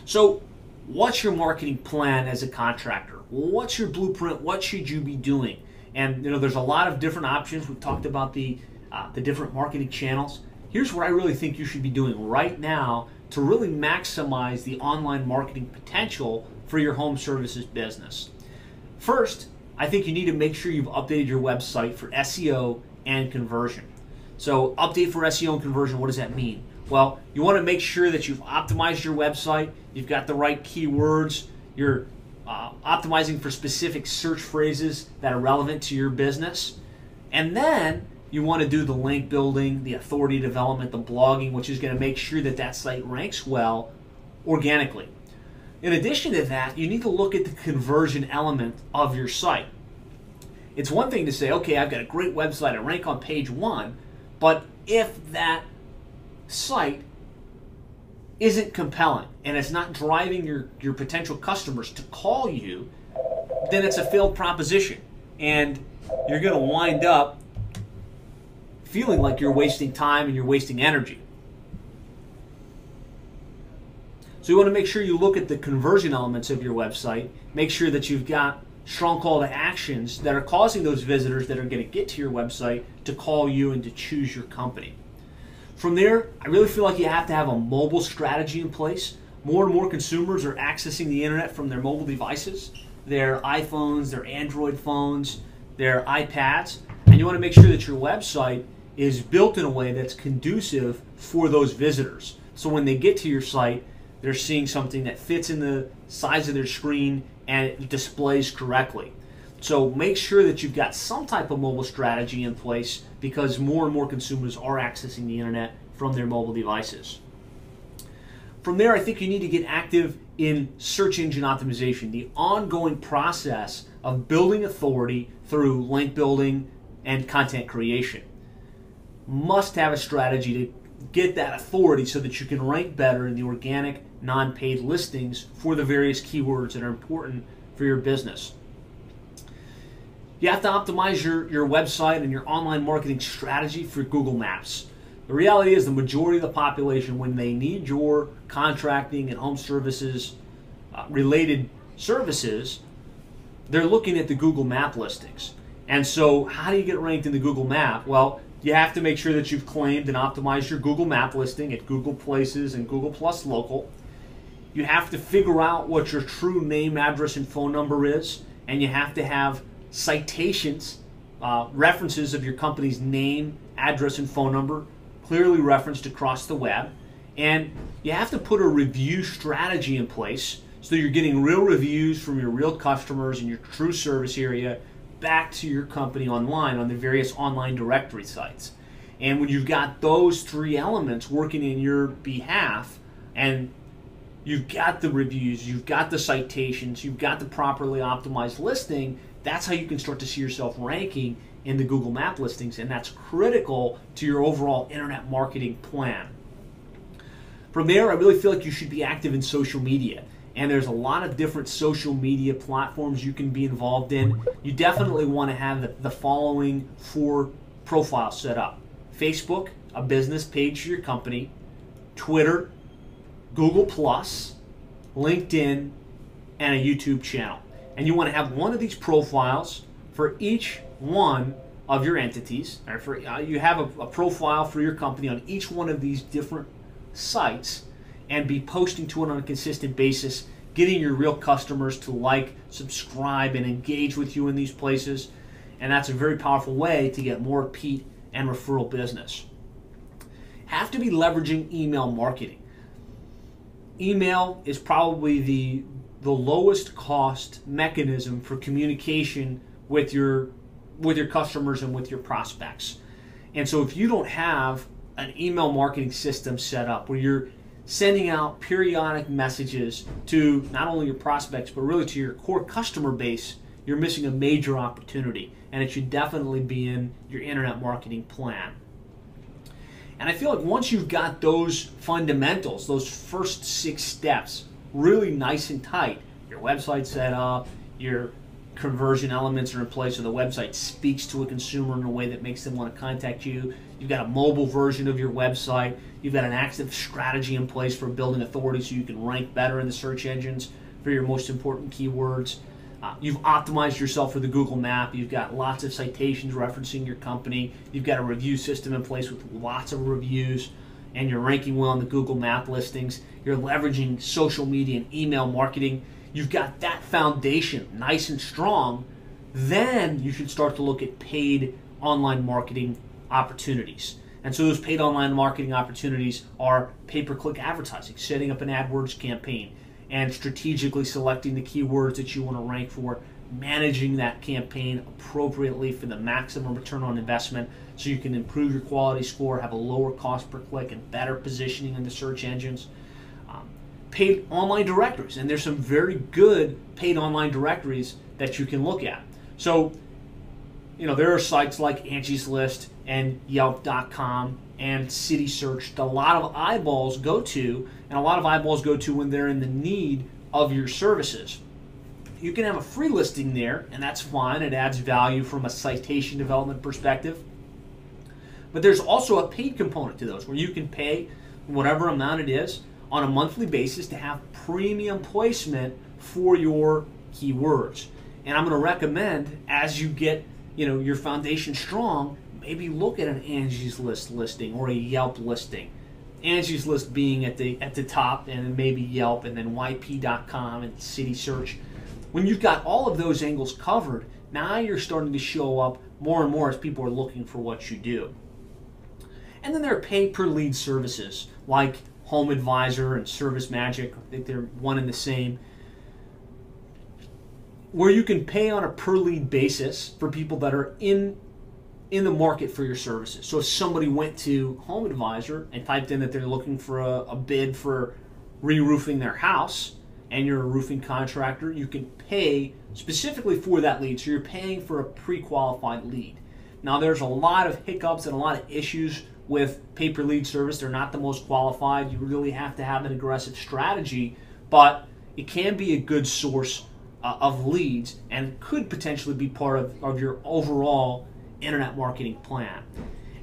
So what's your marketing plan as a contractor? What's your blueprint? What should you be doing? And there's a lot of different options. We've talked about the different marketing channels. Here's what I really think you should be doing right now to really maximize the online marketing potential for your home services business. First, I think you need to make sure you've updated your website for SEO and conversion. So update for SEO and conversion, what does that mean? Well, you want to make sure that you've optimized your website, you've got the right keywords, you're optimizing for specific search phrases that are relevant to your business, and then you want to do the link building, the authority development, the blogging, which is going to make sure that that site ranks well organically. In addition to that, you need to look at the conversion element of your site. It's one thing to say, okay, I've got a great website, I rank on page 1, but if that site isn't compelling and it's not driving your potential customers to call you, then it's a failed proposition. And you're going to wind up feeling like you're wasting time and you're wasting energy. So you want to make sure you look at the conversion elements of your website, make sure that you've got strong call to actions that are causing those visitors that are going to get to your website to call you and to choose your company. From there, I really feel like you have to have a mobile strategy in place. More and more consumers are accessing the internet from their mobile devices, their iPhones, their Android phones, their iPads, and you want to make sure that your website is built in a way that's conducive for those visitors. So when they get to your site, they're seeing something that fits in the size of their screen and it displays correctly. So make sure that you've got some type of mobile strategy in place because more and more consumers are accessing the internet from their mobile devices. From there, I think you need to get active in search engine optimization, the ongoing process of building authority through link building and content creation. Must have a strategy to get that authority so that you can rank better in the organic, non-paid listings for the various keywords that are important for your business. You have to optimize your website and your online marketing strategy for Google Maps. The reality is the majority of the population, when they need your contracting and home services related services, they're looking at the Google Map listings. And so how do you get ranked in the Google Map? Well, you have to make sure that you've claimed and optimized your Google Map listing at Google Places and Google Plus Local. You have to figure out what your true name, address, and phone number is, and you have to have citations, references of your company's name, address, and phone number clearly referenced across the web. And you have to put a review strategy in place so you're getting real reviews from your real customers in your true service area back to your company online on the various online directory sites. And when you've got those three elements working in your behalf, and you've got the reviews, you've got the citations, you've got the properly optimized listing, that's how you can start to see yourself ranking in the Google Map listings, and that's critical to your overall internet marketing plan. From there, I really feel like you should be active in social media. And there's a lot of different social media platforms you can be involved in. You definitely want to have the following 4 profiles set up. Facebook, a business page for your company, Twitter, Google+, LinkedIn, and a YouTube channel. And you want to have one of these profiles for each one of your entities. Or you have a profile for your company on each one of these different sites and be posting to it on a consistent basis, getting your real customers to like, subscribe, and engage with you in these places. And that's a very powerful way to get more repeat and referral business. Have to be leveraging email marketing. Email is probably the lowest cost mechanism for communication with your customers and with your prospects. And so if you don't have an email marketing system set up where you're sending out periodic messages to not only your prospects but really to your core customer base, you're missing a major opportunity, and it should definitely be in your internet marketing plan. And I feel like once you've got those fundamentals, those first 6 steps really nice and tight, your website set up, your conversion elements are in place so the website speaks to a consumer in a way that makes them want to contact you. You've got a mobile version of your website. You've got an active strategy in place for building authority so you can rank better in the search engines for your most important keywords. You've optimized yourself for the Google map. You've got lots of citations referencing your company. You've got a review system in place with lots of reviews, and you're ranking well on the Google map listings. You're leveraging social media and email marketing. You've got that foundation nice and strong. Then you should start to look at paid online marketing opportunities. And so those paid online marketing opportunities are pay-per-click advertising, setting up an AdWords campaign, and strategically selecting the keywords that you want to rank for, managing that campaign appropriately for the maximum return on investment so you can improve your quality score, have a lower cost per click, and better positioning in the search engines. Paid online directories, and there's some very good paid online directories that you can look at. So, there are sites like Angie's List and Yelp.com and City Search that a lot of eyeballs go to, and a lot of eyeballs go to when they're in the need of your services. You can have a free listing there, and that's fine. It adds value from a citation development perspective. But there's also a paid component to those where you can pay whatever amount it is on a monthly basis to have premium placement for your keywords. And I'm going to recommend, as you get your foundation strong, maybe look at an Angie's List listing or a Yelp listing. Angie's List being at the top, and then maybe Yelp, and then YP.com and City Search. When you've got all of those angles covered, now you're starting to show up more and more as people are looking for what you do. And then there are pay-per-lead services like Home Advisor and Service Magic. I think they're one and the same, where you can pay on a per-lead basis for people that are in the market for your services. So if somebody went to Home Advisor and typed in that they're looking for a bid for re-roofing their house, and you're a roofing contractor, you can pay specifically for that lead. So you're paying for a pre-qualified lead. Now there's a lot of hiccups and a lot of issues with pay-per-lead service. They're not the most qualified. You really have to have an aggressive strategy, but it can be a good source of leads and could potentially be part of your overall internet marketing plan.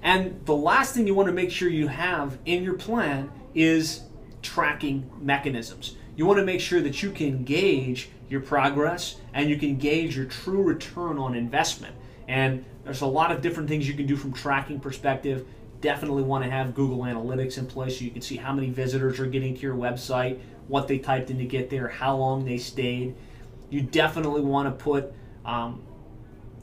And the last thing you want to make sure you have in your plan is tracking mechanisms. You want to make sure that you can gauge your progress and you can gauge your true return on investment. And there's a lot of different things you can do from tracking perspective. Definitely want to have Google Analytics in place so you can see how many visitors are getting to your website, what they typed in to get there, how long they stayed. You definitely want to put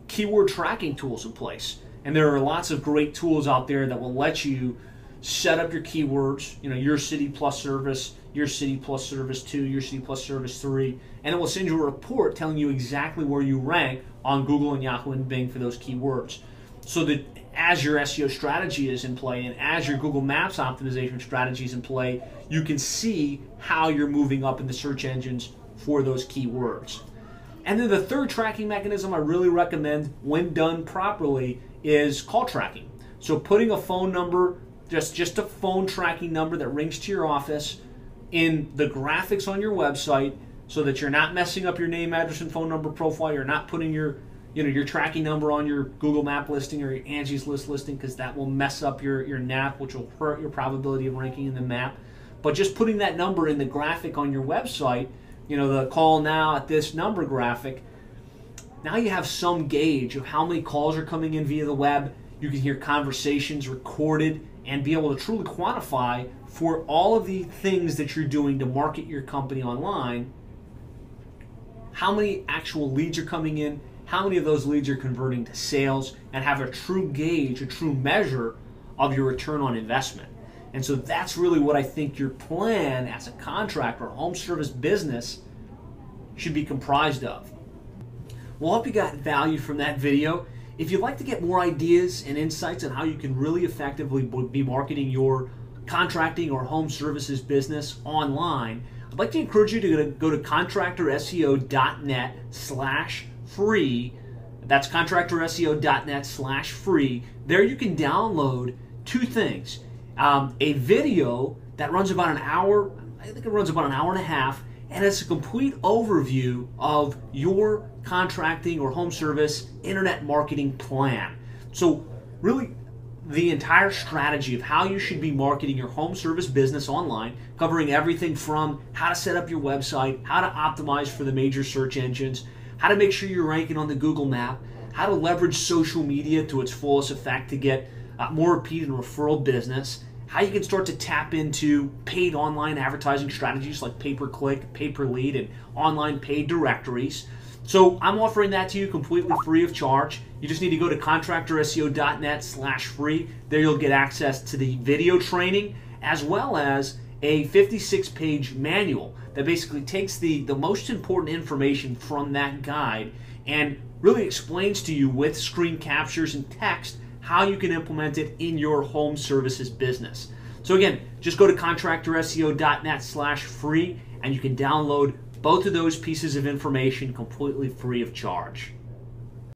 keyword tracking tools in place. And there are lots of great tools out there that will let you set up your keywords, your city plus service, your city plus service 2, your city plus service 3, and it will send you a report telling you exactly where you rank on Google and Yahoo and Bing for those keywords. So that as your SEO strategy is in play and as your Google Maps optimization strategy is in play, you can see how you're moving up in the search engines for those keywords. And then the third tracking mechanism I really recommend, when done properly, is call tracking. So putting a phone number, just a phone tracking number that rings to your office in the graphics on your website so that you're not messing up your name, address, and phone number profile. You're not putting your tracking number on your Google Map listing or your Angie's List listing, because that will mess up your NAP, which will hurt your probability of ranking in the map. But just putting that number in the graphic on your website, the call now at this number graphic, now you have some gauge of how many calls are coming in via the web. You can hear conversations recorded and be able to truly quantify for all of the things that you're doing to market your company online, how many actual leads are coming in, how many of those leads are converting to sales, and have a true gauge, a true measure of your return on investment. And so that's really what I think your plan as a contractor or home service business should be comprised of. Well, I hope you got value from that video. If you'd like to get more ideas and insights on how you can really effectively be marketing your contracting or home services business online, I'd like to encourage you to go to contractorseo.net/free. That's contractorseo.net/free. There you can download two things. A video that runs about an hour, I think it runs about an hour and a half, and it's a complete overview of your contracting or home service internet marketing plan. So really, the entire strategy of how you should be marketing your home service business online, covering everything from how to set up your website, how to optimize for the major search engines, how to make sure you're ranking on the Google map, how to leverage social media to its fullest effect to get more repeat and referral business, how you can start to tap into paid online advertising strategies like pay-per-click, pay-per-lead, and online paid directories. So I'm offering that to you completely free of charge. You just need to go to contractorseo.net/free. There you'll get access to the video training as well as a 56-page manual that basically takes the most important information from that guide and really explains to you with screen captures and text how you can implement it in your home services business. So again, just go to contractorseo.net/free and you can download both of those pieces of information completely free of charge.